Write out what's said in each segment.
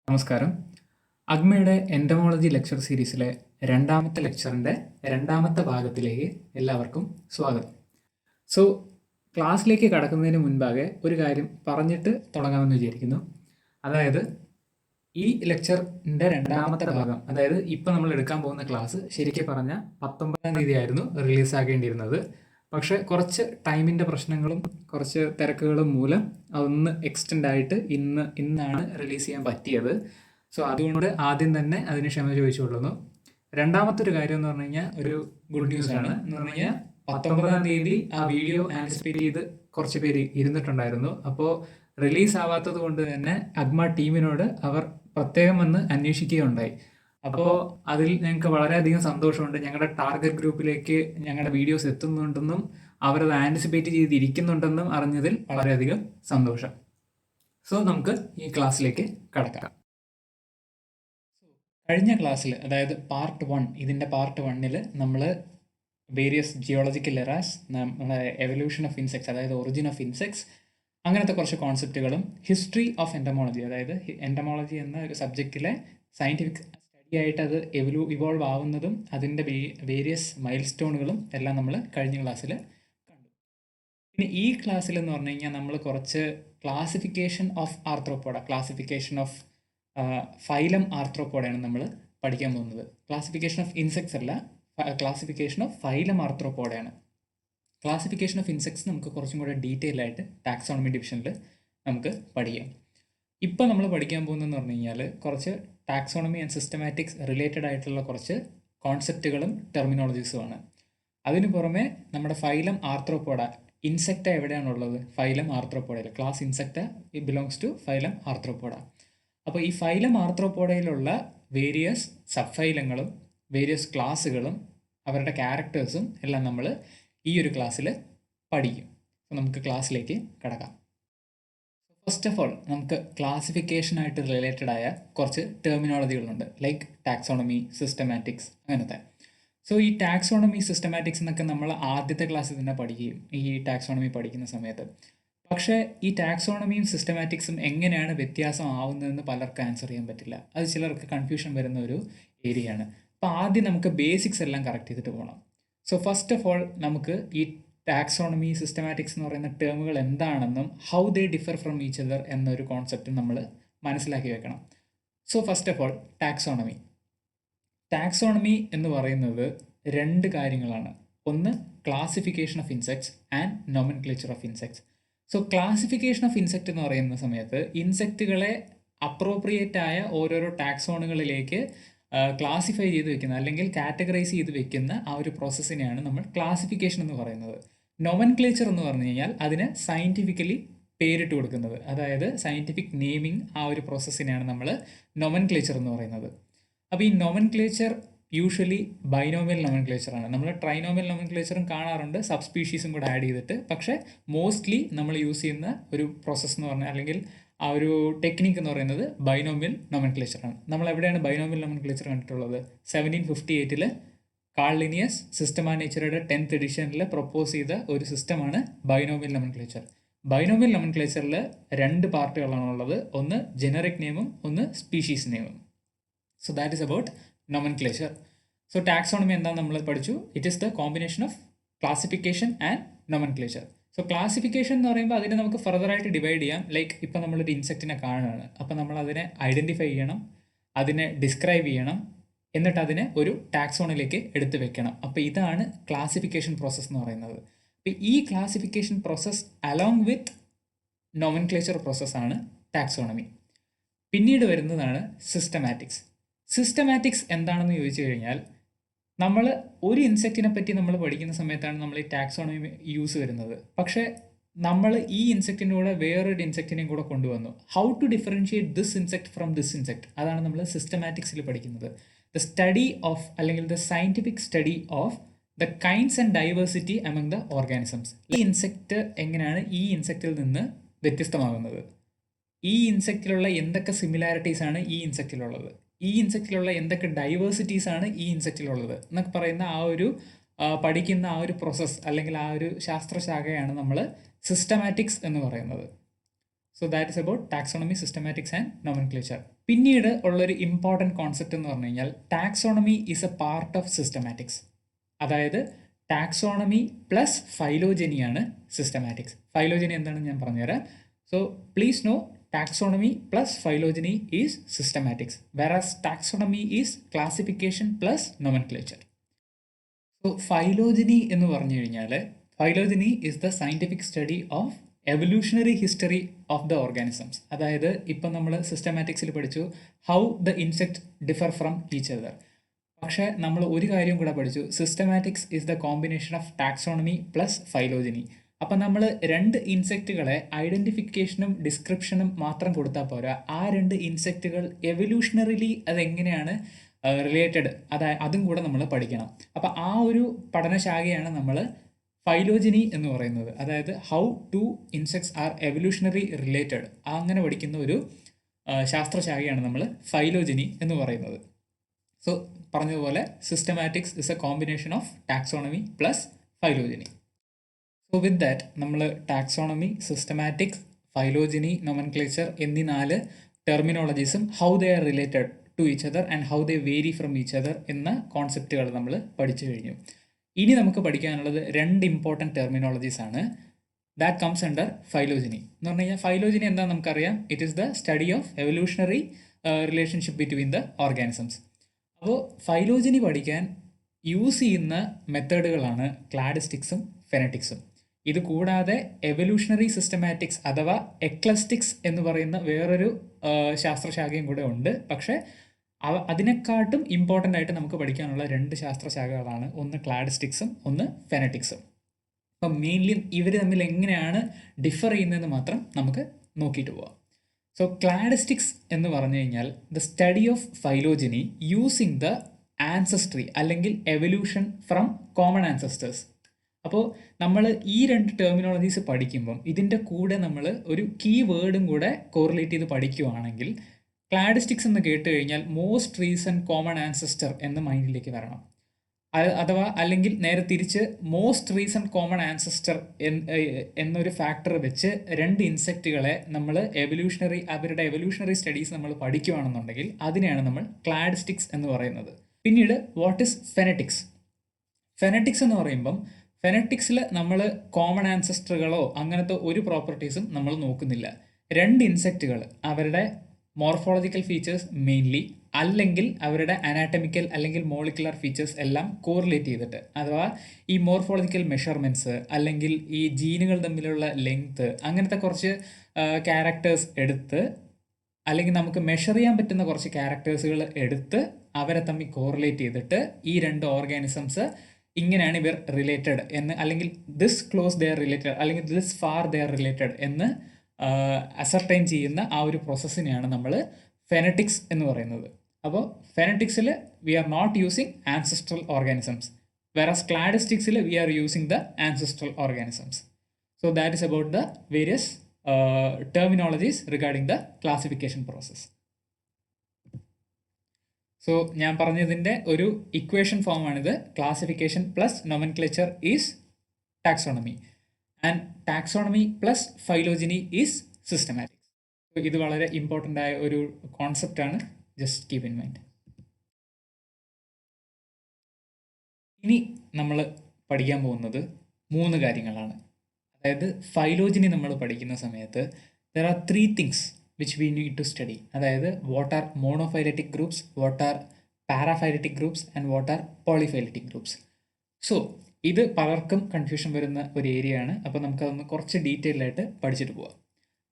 നമസ്കാരം. അഗ്മയുടെ entomology lecture സീരീസിലെ രണ്ടാമത്തെ ലെക്ചറിൻ്റെ രണ്ടാമത്തെ ഭാഗത്തിലേക്ക് എല്ലാവർക്കും സ്വാഗതം. സോ ക്ലാസ്സിലേക്ക് കടക്കുന്നതിന് മുൻപാകെ ഒരു കാര്യം പറഞ്ഞിട്ട് തുടങ്ങാമെന്ന് വിചാരിക്കുന്നു. അതായത് ഈ ലെക്ചറിൻ്റെ രണ്ടാമത്തെ ഭാഗം, അതായത് ഇപ്പം നമ്മൾ എടുക്കാൻ പോകുന്ന ക്ലാസ് ശരിക്കും പറഞ്ഞാൽ 19-ാം തീയതി ആയിരുന്നു റിലീസാകേണ്ടിയിരുന്നത്. പക്ഷേ കുറച്ച് ടൈമിൻ്റെ പ്രശ്നങ്ങളും കുറച്ച് തിരക്കുകളും മൂലം അതൊന്ന് എക്സ്റ്റെൻഡ് ആയിട്ട് ഇന്നാണ് റിലീസ് ചെയ്യാൻ പറ്റിയത്. സോ അതുകൊണ്ട് ആദ്യം തന്നെ അതിന് ക്ഷമ ചോദിച്ചുകൊള്ളുന്നു. രണ്ടാമത്തെ ഒരു കാര്യം എന്ന് പറഞ്ഞു കഴിഞ്ഞാൽ ഒരു ഗുഡ് ന്യൂസ് ആണ്. എന്ന് പറഞ്ഞു കഴിഞ്ഞാൽ 19-ാം തീയതി ആ വീഡിയോ ആൻറ്റിസിപ്പേറ്റ് ചെയ്ത് കുറച്ച് പേര് ഇരുന്നിട്ടുണ്ടായിരുന്നു. അപ്പോൾ റിലീസ് ആവാത്തത് കൊണ്ട് തന്നെ അഗ്മ ടീമിനോട് അവർ പ്രത്യേകം വന്ന് അന്വേഷിക്കുകയുണ്ടായി. അപ്പോൾ അതിൽ ഞങ്ങൾക്ക് വളരെയധികം സന്തോഷമുണ്ട്. ഞങ്ങളുടെ ടാർഗറ്റ് ഗ്രൂപ്പിലേക്ക് ഞങ്ങളുടെ വീഡിയോസ് എത്തുന്നുണ്ടെന്നും അവരത് ആൻറ്റിസിപ്പേറ്റ് ചെയ്തിരിക്കുന്നുണ്ടെന്നും അറിഞ്ഞതിൽ വളരെയധികം സന്തോഷം. സോ നമുക്ക് ഈ ക്ലാസ്സിലേക്ക് കടക്കാം. കഴിഞ്ഞ ക്ലാസ്സിൽ, അതായത് പാർട്ട് 1, ഇതിൻ്റെ പാർട്ട് 1-ൽ നമ്മൾ വേരിയസ് ജിയോളജിക്കൽ എറാസ്, നമ്മളെ എവല്യൂഷൻ ഓഫ് ഇൻസെക്ട്സ്, അതായത് ഒറിജിൻ ഓഫ് ഇൻസെക്ട്സ്, അങ്ങനത്തെ കുറച്ച് കോൺസെപ്റ്റുകളും ഹിസ്റ്ററി ഓഫ് എൻഡമോളജി, അതായത് എൻഡമോളജി എന്ന ഒരു സബ്ജക്റ്റിലെ സയൻറ്റിഫിക് സ്റ്റഡി ആയിട്ട് അത് ഇവോൾവ് ആവുന്നതും അതിൻ്റെ വേരിയസ് മൈൽ സ്റ്റോണുകളും എല്ലാം നമ്മൾ കഴിഞ്ഞ ക്ലാസ്സിൽ കണ്ടു. പിന്നെ ഈ ക്ലാസ്സിൽ എന്ന് പറഞ്ഞു കഴിഞ്ഞാൽ നമ്മൾ കുറച്ച് classification of Arthropoda, classification of phylum ആർത്രോപോഡയാണ് നമ്മൾ പഠിക്കാൻ പോകുന്നത്. ക്ലാസിഫിക്കേഷൻ ഓഫ് ഇൻസെക്ട്സ് അല്ല, ക്ലാസിഫിക്കേഷൻ ഓഫ് ഫൈലം ആർത്രോപോഡയാണ്. ക്ലാസിഫിക്കേഷൻ ഓഫ് ഇൻസെക്ട്സ് നമുക്ക് കുറച്ചും കൂടെ ഡീറ്റെയിൽ ആയിട്ട് ടാക്സോണമി ഡിവിഷനിൽ നമുക്ക് പഠിക്കാം. ഇപ്പോൾ നമ്മൾ പഠിക്കാൻ പോകുന്നതെന്ന് പറഞ്ഞു കഴിഞ്ഞാൽ കുറച്ച് ടാക്സോണമി ആൻഡ് സിസ്റ്റമാറ്റിക്സ് റിലേറ്റഡ് ആയിട്ടുള്ള കുറച്ച് കോൺസെപ്റ്റുകളും ടെർമിനോളജീസുമാണ്. അതിന് പുറമെ നമ്മുടെ ഫൈലം ആർത്രോപോഡ, ഇൻസെക്റ്റ എവിടെയാണുള്ളത്? ഫൈലം ആർത്രോപോഡയിൽ. Class Insecta belongs to phylum Arthropoda. അപ്പോൾ ഈ ഫൈലം ആർത്രോപോഡയിലുള്ള വേരിയസ് സബ് ഫൈലങ്ങളും വേരിയസ് ക്ലാസ്സുകളും അവരുടെ ക്യാരക്ടേഴ്സും എല്ലാം നമ്മൾ ഈ ഒരു ക്ലാസ്സിൽ പഠിക്കും. അപ്പോൾ നമുക്ക് ക്ലാസ്സിലേക്ക് കടക്കാം. ഫസ്റ്റ് ഓഫ് ഓൾ നമുക്ക് ക്ലാസിഫിക്കേഷനായിട്ട് റിലേറ്റഡ് ആയ കുറച്ച് ടെർമിനോളജികളുണ്ട്, ലൈക്ക് ടാക്സോണമി, സിസ്റ്റമാറ്റിക്സ്, അങ്ങനത്തെ. സോ ഈ ടാക്സോണമി, സിസ്റ്റമാറ്റിക്സ് എന്നൊക്കെ നമ്മൾ ആദ്യത്തെ ക്ലാസ്സിൽ തന്നെ പഠിക്കുകയും ഈ ടാക്സോണമി പഠിക്കുന്ന സമയത്ത്. പക്ഷേ ഈ ടാക്സോണമിയും സിസ്റ്റമാറ്റിക്സും എങ്ങനെയാണ് വ്യത്യാസം ആവുന്നതെന്ന് പലർക്കും ആൻസർ ചെയ്യാൻ പറ്റില്ല. അത് ചിലർക്ക് കൺഫ്യൂഷൻ വരുന്ന ഒരു ഏരിയയാണ്. അപ്പോൾ ആദ്യം നമുക്ക് ബേസിക്സ് എല്ലാം കറക്റ്റ് ചെയ്തിട്ട് പോകണം. സോ ഫസ്റ്റ് ഓഫ് ഓൾ നമുക്ക് ഈ ടാക്സോണമി, സിസ്റ്റമാറ്റിക്സ് എന്ന് പറയുന്ന ടേമുകൾ എന്താണെന്നും how they differ from each other എന്നൊരു കോൺസെപ്റ്റ് നമ്മൾ മനസ്സിലാക്കി വെക്കണം. So first of all taxonomy. Taxonomy എന്ന് പറയുന്നത് രണ്ട് കാര്യങ്ങളാണ്. ഒന്ന് classification of insects and nomenclature of insects. So classification of insect എന്ന് പറയുന്ന സമയത്ത് ഇൻസെക്റ്റുകളെ അപ്രോപ്രിയേറ്റ് ആയ ഓരോരോ ടാക്സോണുകളിലേക്ക് ക്ലാസിഫൈ ചെയ്ത് വെക്കുന്ന അല്ലെങ്കിൽ കാറ്റഗറൈസ് ചെയ്ത് വെക്കുന്ന ആ ഒരു പ്രോസസ്സിനെയാണ് നമ്മൾ ക്ലാസിഫിക്കേഷൻ എന്ന് പറയുന്നത്. നോമൻക്ലേച്ചർ എന്ന് പറഞ്ഞു കഴിഞ്ഞാൽ അതിന് സയൻറ്റിഫിക്കലി പേരിട്ട് കൊടുക്കുന്നത്, അതായത് സയൻറ്റിഫിക് നെയിമിങ്, ആ ഒരു പ്രോസസ്സിനെയാണ് നമ്മൾ നോമൻക്ലേച്ചർ എന്ന് പറയുന്നത്. അപ്പോൾ ഈ നോമൻക്ലേച്ചർ യൂഷ്വലി ബൈനോമിയൽ നോമൻക്ലേച്ചറാണ്. നമ്മൾ ട്രൈനോമിയൽ നോമൻക്ലേച്ചറും കാണാറുണ്ട്, സബ് സ്പീഷീസും കൂടെ ആഡ് ചെയ്തിട്ട്. പക്ഷേ മോസ്റ്റ്ലി നമ്മൾ യൂസ് ചെയ്യുന്ന ഒരു പ്രോസസ്സ് എന്ന് പറഞ്ഞാൽ, അല്ലെങ്കിൽ ആ ഒരു ടെക്നിക്ക് എന്ന് പറയുന്നത് ബൈനോമിയൽ നോമൻക്ലേച്ചറാണ്. നമ്മൾ എവിടെയാണ് ബൈനോമിയൽ നോമൻക്ലേച്ചർ കണ്ടിട്ടുള്ളത്? 1758 കാൾ ലിനിയസ് സിസ്റ്റം ആൻഡ് നേച്ചറുടെ 10th എഡിഷനിൽ പ്രൊപ്പോസ് ചെയ്ത ഒരു സിസ്റ്റമാണ് ബൈനോമിയൽ നോമൻക്ലേച്ചർ. ബൈനോമിയൽ നോമൻക്ലേച്ചറിൽ രണ്ട് പാർട്ടുകളാണുള്ളത്, ഒന്ന് ജനറിക് നെയിമും ഒന്ന് സ്പീഷീസ് നെയിമും. So that is about nomenclature. So taxonomy എന്താണെന്ന് നമ്മൾ പഠിച്ചു. It is the combination of classification and nomenclature. So classification എന്ന് പറയുമ്പോൾ അതിനെ നമുക്ക് ഫർദറായിട്ട് ഡിവൈഡ് ചെയ്യാം. ലൈക്ക് ഇപ്പം നമ്മളൊരു ഇൻസെക്റ്റിനെ കാണുകയാണ്, അപ്പം നമ്മൾ അതിനെ ഐഡൻറ്റിഫൈ ചെയ്യണം, അതിനെ ഡിസ്ക്രൈബ് ചെയ്യണം, എന്നിട്ട് അതിനെ ഒരു ടാക്സോണിലേക്ക് എടുത്ത് വെക്കണം. അപ്പോൾ ഇതാണ് ക്ലാസിഫിക്കേഷൻ പ്രോസസ്സ് എന്ന് പറയുന്നത്. അപ്പോൾ ഈ classification process along with nomenclature പ്രോസസ്സാണ് ടാക്സോണമി. പിന്നീട് വരുന്നതാണ് സിസ്റ്റമാറ്റിക്സ്. സിസ്റ്റമാറ്റിക്സ് എന്താണെന്ന് ചോദിച്ചു കഴിഞ്ഞാൽ, നമ്മൾ ഒരു ഇൻസെക്റ്റിനെ പറ്റി നമ്മൾ പഠിക്കുന്ന സമയത്താണ് നമ്മൾ ഈ ടാക്സോണമി യൂസ് വരുന്നത്. പക്ഷേ നമ്മൾ ഈ ഇൻസെക്റ്റിൻ്റെ കൂടെ വേറൊരു ഇൻസെക്റ്റിനെയും കൂടെ കൊണ്ടുവന്നു. How to differentiate this insect from this insect, അതാണ് നമ്മൾ സിസ്റ്റമാറ്റിക്സിൽ പഠിക്കുന്നത്. ദ സ്റ്റഡി ഓഫ്, അല്ലെങ്കിൽ the scientific study of the kinds and diversity among the organisms. ഈ ഇൻസെക്റ്റ് എങ്ങനെയാണ് ഈ ഇൻസെക്റ്റിൽ നിന്ന് വ്യത്യസ്തമാകുന്നത്, ഈ ഇൻസെക്റ്റിലുള്ള എന്തൊക്കെ സിമിലാരിറ്റീസ് ആണ് ഈ ഇൻസെക്റ്റിലുള്ളത്, ഈ ഇൻസെക്റ്റിലുള്ള എന്തൊക്കെ ഡൈവേഴ്സിറ്റീസ് ആണ് ഈ ഇൻസെക്റ്റിലുള്ളത് എന്നൊക്കെ പറയുന്ന ആ ഒരു പഠിക്കുന്ന ആ ഒരു പ്രോസസ്സ് അല്ലെങ്കിൽ ആ ഒരു ശാസ്ത്രശാഖയാണ് നമ്മൾ സിസ്റ്റമാറ്റിക്സ് എന്ന് പറയുന്നത്. So that is about taxonomy, systematics and nomenclature. പിന്നീട് ഉള്ളൊരു ഇമ്പോർട്ടൻറ്റ് കോൺസെപ്റ്റ് എന്ന് പറഞ്ഞു കഴിഞ്ഞാൽ taxonomy is a part of systematics. അതായത് ടാക്സോണമി പ്ലസ് ഫൈലോജനിയാണ് സിസ്റ്റമാറ്റിക്സ്. ഫൈലോജനി എന്താണെന്ന് ഞാൻ പറഞ്ഞുതരാം. So please know taxonomy plus phylogeny is systematics, whereas taxonomy is classification plus nomenclature. So phylogeny എന്ന് പറഞ്ഞു കഴിഞ്ഞാൽ phylogeny is the scientific study of evolutionary history of the organisms. അതായത് ഇപ്പം നമ്മൾ സിസ്റ്റമാറ്റിക്സിൽ പഠിച്ചു how the insect differ from each other. പക്ഷേ നമ്മൾ ഒരു കാര്യം കൂടെ പഠിച്ചു, systematics is the combination of taxonomy plus phylogeny. അപ്പം നമ്മൾ രണ്ട് ഇൻസെക്റ്റുകളെ ഐഡൻറ്റിഫിക്കേഷനും ഡിസ്ക്രിപ്ഷനും മാത്രം കൊടുത്താൽ പോരാ, ആ രണ്ട് ഇൻസെക്റ്റുകൾ എവല്യൂഷണറിലി അതെങ്ങനെയാണ് റിലേറ്റഡ് അതും കൂടെ നമ്മൾ പഠിക്കണം. അപ്പം ആ ഒരു പഠനശാഖയാണ് നമ്മൾ ഫൈലോജനി എന്ന് പറയുന്നത്. അതായത് how two insects are evolutionary related, അങ്ങനെ പഠിക്കുന്ന ഒരു ശാസ്ത്രശാഖയാണ് നമ്മൾ ഫൈലോജനി എന്ന് പറയുന്നത്. സോ പറഞ്ഞതുപോലെ systematics is a combination of taxonomy plus phylogeny. So with that നമ്മൾ ടാക്സോണമി, സിസ്റ്റമാറ്റിക്സ്, ഫൈലോജനി, നോമൻക്ലേച്ചർ എന്നീ 4 ടെർമിനോളജീസും how they are related to each other and how they vary from each other എന്ന കോൺസെപ്റ്റുകൾ നമ്മൾ പഠിച്ചു കഴിഞ്ഞു. ഇനി നമുക്ക് പഠിക്കാനുള്ളത് 2 ഇമ്പോർട്ടൻറ്റ് ടെർമിനോളജീസ് ആണ്. That comes under phylogeny. എന്ന് പറഞ്ഞു കഴിഞ്ഞാൽ ഫൈലോജനി എന്താണെന്ന് നമുക്കറിയാം, it is the study of evolutionary relationship between the organisms. അപ്പോൾ ഫൈലോജനി പഠിക്കാൻ യൂസ് ചെയ്യുന്ന മെത്തേഡുകളാണ് ക്ലാഡിസ്റ്റിക്സും ഫെനറ്റിക്സും. ഇത് കൂടാതെ എവല്യൂഷണറി സിസ്റ്റമാറ്റിക്സ് അഥവാ എക്ലസ്റ്റിക്സ് എന്ന് പറയുന്ന വേറൊരു ശാസ്ത്രശാഖയും കൂടെ ഉണ്ട്. പക്ഷേ അതിനെക്കാട്ടും ഇമ്പോർട്ടൻ്റ് ആയിട്ട് നമുക്ക് പഠിക്കാനുള്ള 2 ശാസ്ത്രശാഖകളാണ്, ഒന്ന് ക്ലാഡിസ്റ്റിക്സും ഒന്ന് ഫെനറ്റിക്സും. അപ്പം മെയിൻലി ഇവർ തമ്മിൽ എങ്ങനെയാണ് ഡിഫർ ചെയ്യുന്നതെന്ന് മാത്രം നമുക്ക് നോക്കിയിട്ട് പോവാം. സോ ക്ലാഡിസ്റ്റിക്സ് എന്ന് പറഞ്ഞു കഴിഞ്ഞാൽ the study of phylogeny using the ancestry അല്ലെങ്കിൽ എവല്യൂഷൻ ഫ്രം കോമൺ ആൻസസ്റ്റേഴ്സ്. അപ്പോൾ നമ്മൾ ഈ 2 ടെർമിനോളജീസ് പഠിക്കുമ്പം ഇതിൻ്റെ കൂടെ നമ്മൾ ഒരു കീ വേർഡും കൂടെ കോറിലേറ്റ് ചെയ്ത് പഠിക്കുകയാണെങ്കിൽ ക്ലാഡിസ്റ്റിക്സ് എന്ന് കേട്ട് കഴിഞ്ഞാൽ മോസ്റ്റ് റീസെൻറ്റ് കോമൺ ആൻസസ്റ്റർ എന്ന മൈൻഡിലേക്ക് വരണം. അഥവാ അല്ലെങ്കിൽ നേരെ തിരിച്ച് മോസ്റ്റ് റീസെൻറ്റ് കോമൺ ആൻസസ്റ്റർ എന്നൊരു ഫാക്ടർ വെച്ച് 2 ഇൻസെക്റ്റുകളെ നമ്മൾ അവരുടെ എവല്യൂഷണറി സ്റ്റഡീസ് നമ്മൾ പഠിക്കുകയാണെന്നുണ്ടെങ്കിൽ അതിനെയാണ് നമ്മൾ ക്ലാഡിസ്റ്റിക്സ് എന്ന് പറയുന്നത്. പിന്നീട് വാട്ട് ഈസ് ഫെനറ്റിക്സ്? ഫെനറ്റിക്സ് എന്ന് പറയുമ്പം ഫെനറ്റിക്സിൽ നമ്മൾ കോമൺ ആൻസസ്റ്ററുകളോ അങ്ങനത്തെ ഒരു പ്രോപ്പർട്ടീസും നമ്മൾ നോക്കുന്നില്ല. 2 ഇൻസെക്റ്റുകൾ അവരുടെ മോർഫോളജിക്കൽ ഫീച്ചേഴ്സ് മെയിൻലി അല്ലെങ്കിൽ അവരുടെ അനാറ്റമിക്കൽ അല്ലെങ്കിൽ മോളിക്കുലർ ഫീച്ചേഴ്സ് എല്ലാം കോറിലേറ്റ് ചെയ്തിട്ട്, അഥവാ ഈ മോർഫോളജിക്കൽ മെഷർമെൻറ്റ്സ് അല്ലെങ്കിൽ ഈ ജീനുകൾ തമ്മിലുള്ള ലെങ്ത്ത് അങ്ങനത്തെ കുറച്ച് ക്യാരക്ടേഴ്സ് എടുത്ത് അല്ലെങ്കിൽ നമുക്ക് മെഷർ ചെയ്യാൻ പറ്റുന്ന കുറച്ച് ക്യാരക്ടേഴ്സുകൾ എടുത്ത് അവരെ തമ്മിൽ കോറിലേറ്റ് ചെയ്തിട്ട് ഈ 2 ഓർഗാനിസംസ് ഇങ്ങനെയാണ് ഇവർ റിലേറ്റഡ് എന്ന്, അല്ലെങ്കിൽ ദിസ് ക്ലോസ് ദെയർ റിലേറ്റഡ് അല്ലെങ്കിൽ ദിസ് ഫാർ ദെയർ റിലേറ്റഡ് എന്ന് അസർട്ടൈൻ ചെയ്യുന്ന ആ ഒരു പ്രോസസ്സിനെയാണ് നമ്മൾ ഫെനറ്റിക്സ് എന്ന് പറയുന്നത്. അപ്പോൾ ഫെനറ്റിക്സിൽ we are not using ancestral organisms, whereas cladistics we are using the ancestral organisms. So that is about the various terminologies regarding the classification process. So ഞാൻ പറഞ്ഞതിൻ്റെ ഒരു ഇക്വേഷൻ ഫോമാണിത്. Classification plus nomenclature is taxonomy and taxonomy plus phylogeny is systematics. ഇത് വളരെ important ആയ ഒരു കോൺസെപ്റ്റാണ്, just keep in mind. ഇനി നമ്മൾ പഠിക്കാൻ പോകുന്നത് 3 കാര്യങ്ങളാണ്. അതായത് ഫൈലോജനി നമ്മൾ പഠിക്കുന്ന സമയത്ത് there are 3 things which we need to study. അതായത് what are monophyletic groups, what are paraphyletic groups and what are polyphyletic groups. So ഇത് പലർക്കും കൺഫ്യൂഷൻ വരുന്ന ഒരു ഏരിയ ആണ്. അപ്പോൾ നമുക്കതൊന്ന് കുറച്ച് ഡീറ്റെയിൽ ആയിട്ട് പഠിച്ചിട്ട് പോവാം.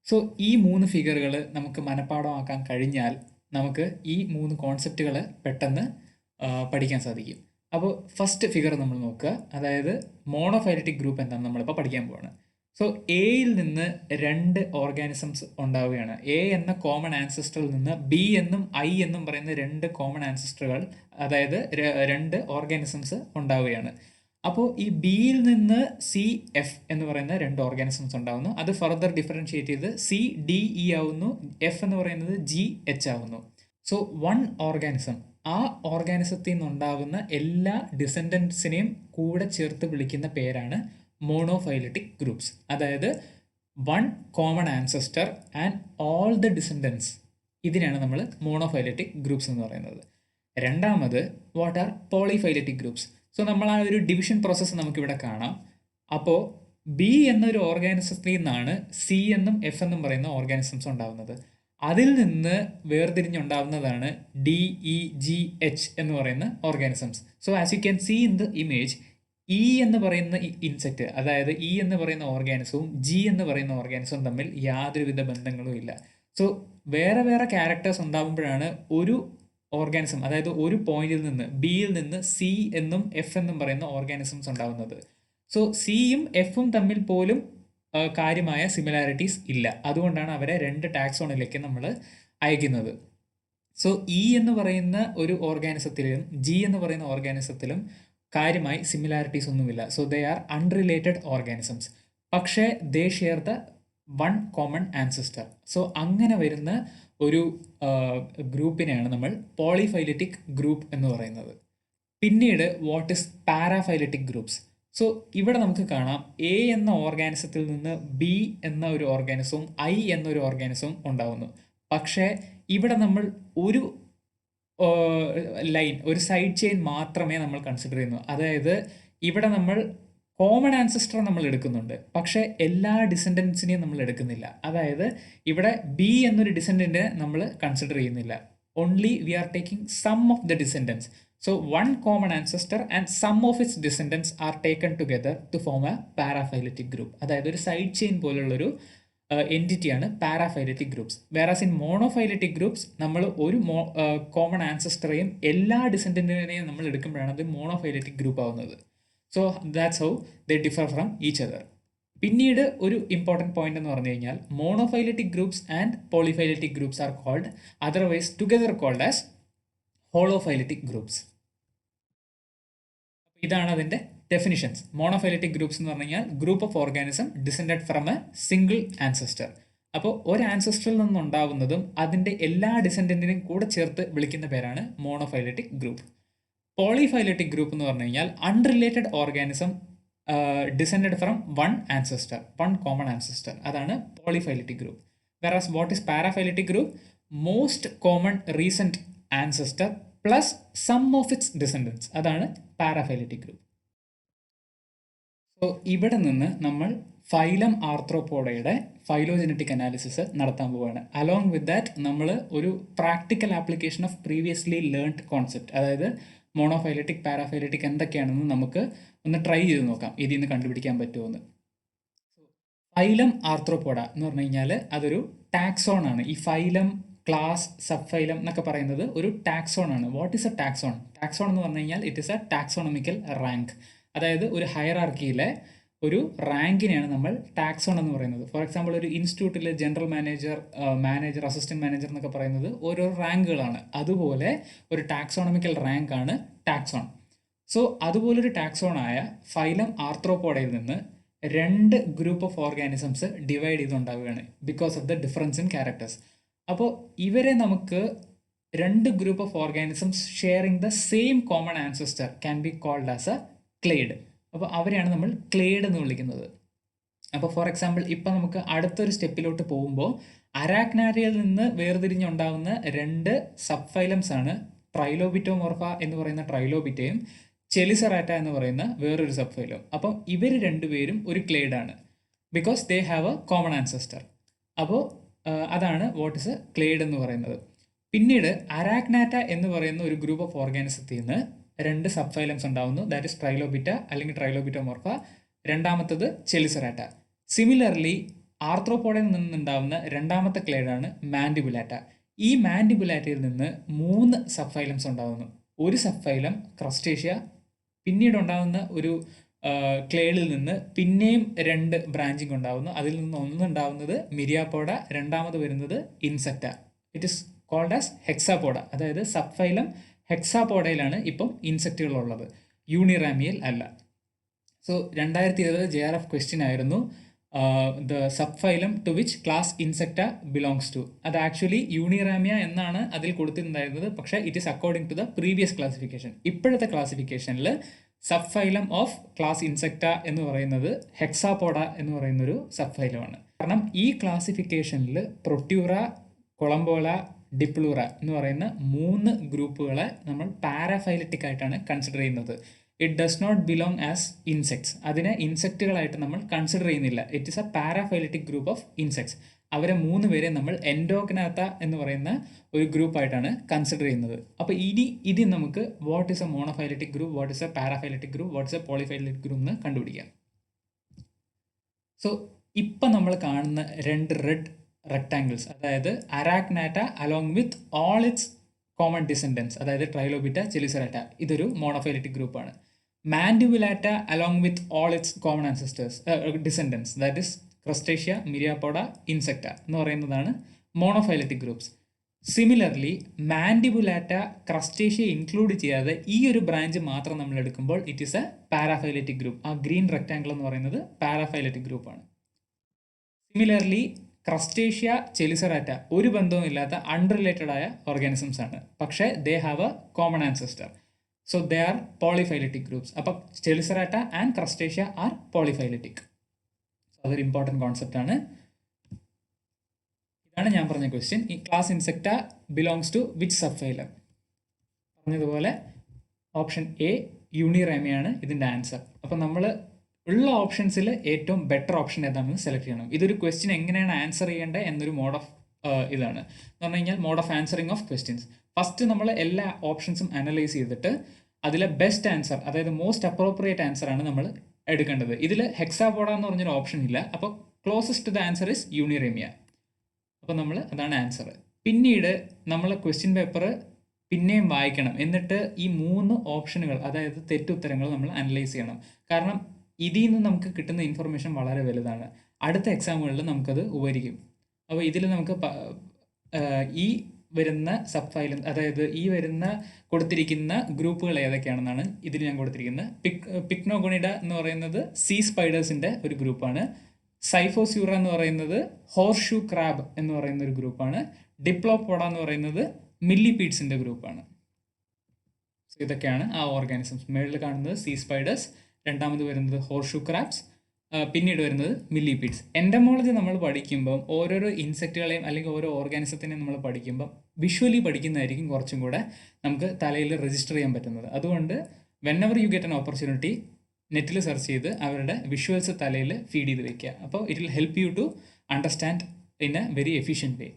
സോ ഈ 3 ഫിഗറുകൾ നമുക്ക് മനഃപ്പാഠമാക്കാൻ കഴിഞ്ഞാൽ നമുക്ക് ഈ 3 കോൺസെപ്റ്റുകൾ പെട്ടെന്ന് പഠിക്കാൻ സാധിക്കും. അപ്പോൾ ഫസ്റ്റ് ഫിഗർ നമ്മൾ നോക്കുക, അതായത് മോണോഫൈലറ്റിക് ഗ്രൂപ്പ് എന്താണെന്ന് നമ്മളിപ്പോൾ പഠിക്കാൻ പോവാണ്. സോ എയിൽ നിന്ന് 2 ഓർഗാനിസംസ് ഉണ്ടാവുകയാണ്. എ എന്ന കോമൺ ആൻസസ്റ്ററിൽ നിന്ന് ബി എന്നും ഐ എന്നും പറയുന്ന 2 കോമൺ ആൻസസ്റ്ററുകൾ, അതായത് 2 ഓർഗാനിസംസ് ഉണ്ടാവുകയാണ്. അപ്പോൾ ഈ ബിയിൽ നിന്ന് സി എഫ് എന്ന് പറയുന്ന 2 ഓർഗാനിസംസ് ഉണ്ടാവുന്നു. അത് ഫർദർ ഡിഫറൻഷിയേറ്റ് ചെയ്ത് സി ഡി ഇ ആവുന്നു, എഫ് എന്ന് പറയുന്നത് ജി എച്ച് ആവുന്നു. സോ 1 ഓർഗാനിസം, ആ ഓർഗാനിസത്തിൽ നിന്നുണ്ടാകുന്ന എല്ലാ ഡിസെൻഡൻസിനെയും കൂടെ ചേർത്ത് വിളിക്കുന്ന പേരാണ് മോണോഫൈലറ്റിക് ഗ്രൂപ്പ്സ്. അതായത് one common ancestor and all the descendants. ഇതിനെയാണ് നമ്മൾ മോണോഫൈലറ്റിക് ഗ്രൂപ്പ്സ് എന്ന് പറയുന്നത്. രണ്ടാമത് what are polyphyletic groups. So നമ്മൾ ആ ഒരു ഡിവിഷൻ പ്രോസസ്സ് നമുക്കിവിടെ കാണാം. അപ്പോൾ ബി എന്നൊരു ഓർഗാനിസത്തിൽ നിന്നാണ് സി എന്നും എഫ് എന്നും പറയുന്ന ഓർഗാനിസംസ് ഉണ്ടാകുന്നത്. അതിൽ നിന്ന് വേർതിരിഞ്ഞുണ്ടാവുന്നതാണ് ഡി ഇ ജി എച്ച് എന്ന് പറയുന്ന organisms. So as you can see in the image, E എന്ന് പറയുന്ന ഇൻസെക്റ്റ്, അതായത് ഇ എന്ന് പറയുന്ന ഓർഗാനിസവും ജി എന്ന് പറയുന്ന ഓർഗാനിസവും തമ്മിൽ യാതൊരുവിധ ബന്ധങ്ങളും ഇല്ല. സോ വേറെ വേറെ ക്യാരക്ടേഴ്സ് ഉണ്ടാകുമ്പോഴാണ് ഒരു ഓർഗാനിസം, അതായത് ഒരു പോയിന്റിൽ നിന്ന് ബിയിൽ നിന്ന് സി എന്നും എഫ് എന്നും പറയുന്ന ഓർഗാനിസംസ് ഉണ്ടാകുന്നത്. സോ സിയും എഫും തമ്മിൽ പോലും കാര്യമായ സിമിലാരിറ്റീസ് ഇല്ല. അതുകൊണ്ടാണ് അവരെ രണ്ട് ടാക്സോണിലേക്ക് നമ്മൾ അയക്കുന്നത്. സോ ഇ എന്ന് പറയുന്ന ഒരു ഓർഗാനിസത്തിലും ജി എന്ന് പറയുന്ന ഓർഗാനിസത്തിലും കാര്യമായി സിമിലാരിറ്റീസ് ഒന്നുമില്ല. So they are unrelated organisms. പക്ഷേ they share the one common ancestor. So അങ്ങനെ വരുന്ന ഒരു ഗ്രൂപ്പിനെയാണ് നമ്മൾ പോളിഫൈലറ്റിക് ഗ്രൂപ്പ് എന്ന് പറയുന്നത്. പിന്നീട് വാട്ട് ഇസ് പാരാഫൈലറ്റിക് ഗ്രൂപ്പ്സ്. സോ ഇവിടെ നമുക്ക് കാണാം എ എന്ന ഓർഗാനിസത്തിൽ നിന്ന് ബി എന്ന ഒരു ഓർഗാനിസവും ഐ എന്നൊരു ഓർഗാനിസവും ഉണ്ടാകുന്നു. പക്ഷേ ഇവിടെ നമ്മൾ ഒരു ലൈൻ, ഒരു സൈഡ് ചെയിൻ മാത്രമേ നമ്മൾ കൺസിഡർ ചെയ്യുന്നു. അതായത് ഇവിടെ നമ്മൾ കോമൺ ആൻസസ്റ്റർ നമ്മൾ എടുക്കുന്നുണ്ട്, പക്ഷേ എല്ലാ ഡിസെൻഡൻസിനെയും നമ്മൾ എടുക്കുന്നില്ല. അതായത് ഇവിടെ ബി എന്നൊരു ഡിസെൻഡൻറ്റിനെ നമ്മൾ കൺസിഡർ ചെയ്യുന്നില്ല. Only we are taking some of the descendants. So one common ancestor and some of its descendants are taken together to form a paraphyletic group. അതായത് ഒരു സൈഡ് ചെയിൻ പോലുള്ളൊരു എൻറ്റിറ്റിയാണ് paraphyletic groups. Whereas in monophyletic groups നമ്മൾ ഒരു common ആൻസസ്റ്ററേയും എല്ലാ ഡിസെൻഡൻറ്റിനെയും നമ്മൾ എടുക്കുമ്പോഴാണ് അത് മോണോഫൈലറ്റിക് ഗ്രൂപ്പ് ആവുന്നത്. So that's how they differ from each other. പിന്നീട് ഒരു ഇമ്പോർട്ടൻറ്റ് പോയിന്റ് എന്ന് പറഞ്ഞു കഴിഞ്ഞാൽ monophyletic groups and polyphyletic groups are called otherwise together called as holophyletic groups. ഇതാണ് അതിൻ്റെ ഡെഫിനിഷൻസ്. മോണോഫൈലറ്റിക് ഗ്രൂപ്പ്സ് എന്ന് പറഞ്ഞു കഴിഞ്ഞാൽ group of organism descended from a single ancestor. അപ്പോൾ ഒരു ആൻസസ്റ്ററിൽ നിന്നുണ്ടാവുന്നതും അതിൻ്റെ എല്ലാ ഡിസെൻഡൻറ്റിനെയും കൂടെ ചേർത്ത് വിളിക്കുന്ന പേരാണ് മോണോഫൈലറ്റിക് ഗ്രൂപ്പ്. പോളിഫൈലറ്റിക് ഗ്രൂപ്പ് എന്ന് പറഞ്ഞു കഴിഞ്ഞാൽ unrelated organism descended from one ancestor, one common ancestor. അതാണ് polyphyletic group. Whereas what is paraphyletic group? Most common recent ancestor plus some of its descendants. അതാണ് പാരാഫൈലറ്റിക് ഗ്രൂപ്പ്. സോ ഇവിടെ നിന്ന് നമ്മൾ phylum ആർത്രോപോഡയുടെ phylogenetic analysis നടത്താൻ പോവുകയാണ്. Along with that നമ്മൾ ഒരു practical application of previously learned concept, അതായത് മോണോഫൈലറ്റിക് പാരാഫൈലറ്റിക് എന്തൊക്കെയാണെന്ന് നമുക്ക് ഒന്ന് ട്രൈ ചെയ്ത് നോക്കാം, ഇതിൽ നിന്ന് കണ്ടുപിടിക്കാൻ പറ്റുമെന്ന്. ഫൈലം ആർത്രോപോഡ എന്ന് പറഞ്ഞു കഴിഞ്ഞാൽ അതൊരു ടാക്സോൺ ആണ്. ഈ ഫൈലം, ക്ലാസ്, സബ് ഫൈലം എന്നൊക്കെ പറയുന്നത് ഒരു ടാക്സോൺ ആണ്. What is A taxon? Taxon എന്ന് പറഞ്ഞു കഴിഞ്ഞാൽ it is A taxonomical rank. അതായത് ഒരു ഹയറാർക്കിയിലെ ഒരു റാങ്കിനെയാണ് നമ്മൾ ടാക്സോൺ എന്ന് പറയുന്നത്. ഫോർ എക്സാമ്പിൾ ഒരു ഇൻസ്റ്റിറ്റ്യൂട്ടിലെ ജനറൽ മാനേജർ, അസിസ്റ്റന്റ് മാനേജർ എന്നൊക്കെ പറയുന്നത് ഓരോ റാങ്കുകളാണ്. അതുപോലെ ഒരു ടാക്സോണമിക്കൽ റാങ്ക് ആണ് ടാക്സോൺ. സോ അതുപോലൊരു ടാക്സോണായ ഫൈലം ആർത്രോപോഡയിൽ നിന്ന് രണ്ട് ഗ്രൂപ്പ് ഓഫ് ഓർഗാനിസംസ് ഡിവൈഡ് ചെയ്തുണ്ടാവുകയാണ് because of the difference in characters. അപ്പോൾ ഇവരെ നമുക്ക് രണ്ട് group of organisms sharing the same common ancestor can be called as a clade. അപ്പോൾ അവരെയാണ് നമ്മൾ ക്ലേഡ് എന്ന് വിളിക്കുന്നത്. അപ്പോൾ ഫോർ എക്സാമ്പിൾ ഇപ്പം നമുക്ക് അടുത്തൊരു സ്റ്റെപ്പിലോട്ട് പോകുമ്പോൾ അരാക്നാരിയയിൽ നിന്ന് വേർതിരിഞ്ഞുണ്ടാകുന്ന രണ്ട് സബ് ഫൈലംസ് ആണ് ട്രൈലോബിറ്റോമോർഫ എന്ന് പറയുന്ന ട്രൈലോബിറ്റയും ചെലിസറാറ്റ എന്ന് പറയുന്ന വേറൊരു സബ് ഫൈലം. അപ്പം ഇവർ രണ്ടുപേരും ഒരു ക്ലേഡാണ് because they have a common ancestor. അപ്പോൾ അതാണ് വാട്ട് ഇസ് എ ക്ലേഡ് എന്ന് പറയുന്നത്. പിന്നീട് അരാക്നാറ്റ എന്ന് പറയുന്ന ഒരു ഗ്രൂപ്പ് ഓഫ് ഓർഗാനിസത്തിൽ നിന്ന് രണ്ട് സബ് ഫൈലംസ് ഉണ്ടാവുന്നു. ദാറ്റ് ഇസ് ട്രൈലോബിറ്റ അല്ലെങ്കിൽ ട്രൈലോബിറ്റോമോർഫ, രണ്ടാമത്തത് ചെലിസറാറ്റ. സിമിലർലി ആർത്രോപോഡയിൽ നിന്നുണ്ടാവുന്ന രണ്ടാമത്തെ ക്ലേഡാണ് മാൻഡിബുലാറ്റ. ഈ മാൻഡിബുലാറ്റയിൽ നിന്ന് 3 സബ് ഫൈലംസ് ഉണ്ടാവുന്നു. ഒരു സബ് ഫൈലം ക്രസ്റ്റേഷ്യ, പിന്നീട് ഉണ്ടാകുന്ന ഒരു ക്ലേഡിൽ നിന്ന് പിന്നെയും 2 ബ്രാഞ്ചിങ് ഉണ്ടാകുന്നു. അതിൽ നിന്ന് ഒന്നുണ്ടാവുന്നത് മിരിയാപോഡ, രണ്ടാമത് വരുന്നത് Insecta. It is called as Hexapoda. അതായത് സബ് ഫൈലം ഹെക്സാപോഡയിലാണ് ഇപ്പം ഇൻസെക്റ്റുകളുള്ളത്, യൂണിറാമിയൽ അല്ല. സോ 2020 JRF ക്വസ്റ്റ്യൻ ആയിരുന്നു the sub phylum to which class Insecta belongs to. അത് ആക്ച്വലി യൂണിറാമിയ എന്നാണ് അതിൽ കൊടുത്തിട്ടുണ്ടായിരുന്നത്, പക്ഷേ it is according to the previous classification. ഇപ്പോഴത്തെ ക്ലാസിഫിക്കേഷനിൽ sub phylum of class Insecta എന്ന് പറയുന്നത് ഹെക്സാപോഡ എന്ന് പറയുന്നൊരു സബ് ഫൈലമാണ്. കാരണം ഈ ക്ലാസിഫിക്കേഷനിൽ പ്രൊട്യൂറ, കൊളംബോള, ഡിപ്ലൂറ എന്ന് പറയുന്ന 3 ഗ്രൂപ്പുകളെ നമ്മൾ പാരാഫൈലറ്റിക് ആയിട്ടാണ് കൺസിഡർ ചെയ്യുന്നത്. It does not belong as insects. അതിനെ ഇൻസെക്റ്റുകളായിട്ട് നമ്മൾ കൺസിഡർ ചെയ്യുന്നില്ല. It is a paraphyletic group of insects. അവരെ 3 പേരെ നമ്മൾ എൻഡോഗ്നാത്ത എന്ന് പറയുന്ന ഒരു ഗ്രൂപ്പായിട്ടാണ് കൺസിഡർ ചെയ്യുന്നത്. അപ്പോൾ ഇത് നമുക്ക് what is a monophyletic group, what is a paraphyletic group, what is a polyphyletic group എന്ന് കണ്ടുപിടിക്കാം. സോ ഇപ്പം നമ്മൾ കാണുന്ന 2 റെഡ് റെക്ടാങ്കിൾസ്, അതായത് Arachnata along with all its common descendants, അതായത് ട്രൈലോബിറ്റ, ചെലിസറാറ്റ, ഇതൊരു മോണോഫൈലറ്റിക് ഗ്രൂപ്പാണ്. Mandibulata along with all its common ancestors descendants, that is Crustacea, Myriapoda, Insecta എന്ന് പറയുന്നതാണ് monophyletic groups. Similarly Mandibulata, Crustacea include ചെയ്യാതെ ഈ ഒരു branch മാത്രം നമ്മൾ എടുക്കുമ്പോൾ it is a paraphyletic group. ആ ഗ്രീൻ റെക്ടാങ്കിൾ എന്ന് പറയുന്നത് പാരാഫൈലറ്റിക് ഗ്രൂപ്പാണ്. സിമിലർലി ക്രസ്റ്റേഷ്യ, ചെലിസറാറ്റ ഒരു ബന്ധവുമില്ലാത്ത അൺറിലേറ്റഡ് ആയ ഓർഗാനിസംസ് ആണ്, പക്ഷേ they have a common ancestor. So they are polyphyletic groups. അപ്പോൾ Chelicerata and Crustacea are polyphyletic. അതൊരു ഇമ്പോർട്ടൻറ്റ് കോൺസെപ്റ്റ് ആണ്. ഇതാണ് ഞാൻ പറഞ്ഞ ക്വസ്റ്റ്യൻ. ഈ class Insecta belongs to which sub phylum? പറഞ്ഞതുപോലെ ഓപ്ഷൻ എ യൂണിറേമിയാണ് ഇതിൻ്റെ ആൻസർ. അപ്പോൾ നമ്മൾ ഉള്ള ഓപ്ഷൻസിൽ ഏറ്റവും ബെറ്റർ ഓപ്ഷൻ ഏതാണെന്ന് സെലക്ട് ചെയ്യണം. ഇതൊരു ക്വസ്റ്റ്യൻ എങ്ങനെയാണ് ആൻസർ ചെയ്യേണ്ടത് എന്നൊരു മോഡ് ഓഫ് ഇതാണ് എന്ന് പറഞ്ഞു കഴിഞ്ഞാൽ mode of answering of questions. First നമ്മൾ എല്ലാ ഓപ്ഷൻസും അനലൈസ് ചെയ്തിട്ട് അതിലെ ബെസ്റ്റ് ആൻസർ, അതായത് മോസ്റ്റ് അപ്രോപ്രിയേറ്റ് ആൻസർ ആണ് നമ്മൾ എടുക്കേണ്ടത്. ഇതിൽ ഹെക്സാപോഡ എന്ന് പറഞ്ഞൊരു ഓപ്ഷൻ ഇല്ല. അപ്പോൾ closest to the answer is Uniramia. അപ്പോൾ നമ്മൾ അതാണ് ആൻസർ. പിന്നീട് നമ്മൾ ക്വസ്റ്റ്യൻ പേപ്പർ പിന്നെയും വായിക്കണം. എന്നിട്ട് ഈ 3 ഓപ്ഷനുകൾ, അതായത് തെറ്റുത്തരങ്ങൾ നമ്മൾ അനലൈസ് ചെയ്യണം. കാരണം ഇതിൽ നിന്ന് നമുക്ക് കിട്ടുന്ന ഇൻഫർമേഷൻ വളരെ വലുതാണ്. അടുത്ത എക്സാമുകളിൽ നമുക്കത് ഉപകരിക്കും. അപ്പോൾ ഇതിൽ നമുക്ക് ഈ വരുന്ന സബ് ഫൈലും, അതായത് ഈ വരുന്ന കൊടുത്തിരിക്കുന്ന ഗ്രൂപ്പുകൾ ഏതൊക്കെയാണെന്നാണ് ഇതിൽ ഞാൻ കൊടുത്തിരിക്കുന്നത്. പിക്നോഗോണിഡ എന്ന് പറയുന്നത് സീ സ്പൈഡേഴ്സിൻ്റെ ഒരു ഗ്രൂപ്പാണ്. സൈഫോസ്യൂറ എന്ന് പറയുന്നത് ഹോർഷൂ ക്രാബ് എന്ന് പറയുന്ന ഒരു ഗ്രൂപ്പാണ്. ഡിപ്ലോപോഡ എന്ന് പറയുന്നത് മില്ലിപീഡ്സിൻ്റെ ഗ്രൂപ്പാണ്. സോ ഇതൊക്കെയാണ് ആ ഓർഗാനിസംസ്. മേളിൽ കാണുന്നത് സീ സ്പൈഡേഴ്സ്, രണ്ടാമത് വരുന്നത് ഹോർഷൂ ക്രാബ്സ്, പിന്നീട് വരുന്നത് മില്ലിപീഡ്സ്. എൻഡമോളജി നമ്മൾ പഠിക്കുമ്പം ഓരോരോ ഇൻസെക്റ്റുകളെയും അല്ലെങ്കിൽ ഓരോ ഓർഗാനിസത്തിനെയും നമ്മൾ പഠിക്കുമ്പം വിഷ്വലി പഠിക്കുന്നതായിരിക്കും കുറച്ചും കൂടെ നമുക്ക് തലയിൽ രജിസ്റ്റർ ചെയ്യാൻ പറ്റുന്നത്. അതുകൊണ്ട് whenever you get an opportunity നെറ്റിൽ സെർച്ച് ചെയ്ത് അവരുടെ വിഷ്വൽസ് തലയിൽ ഫീഡ് ചെയ്ത് വെക്കുക. അപ്പോൾ it will help you to understand in a very efficient way.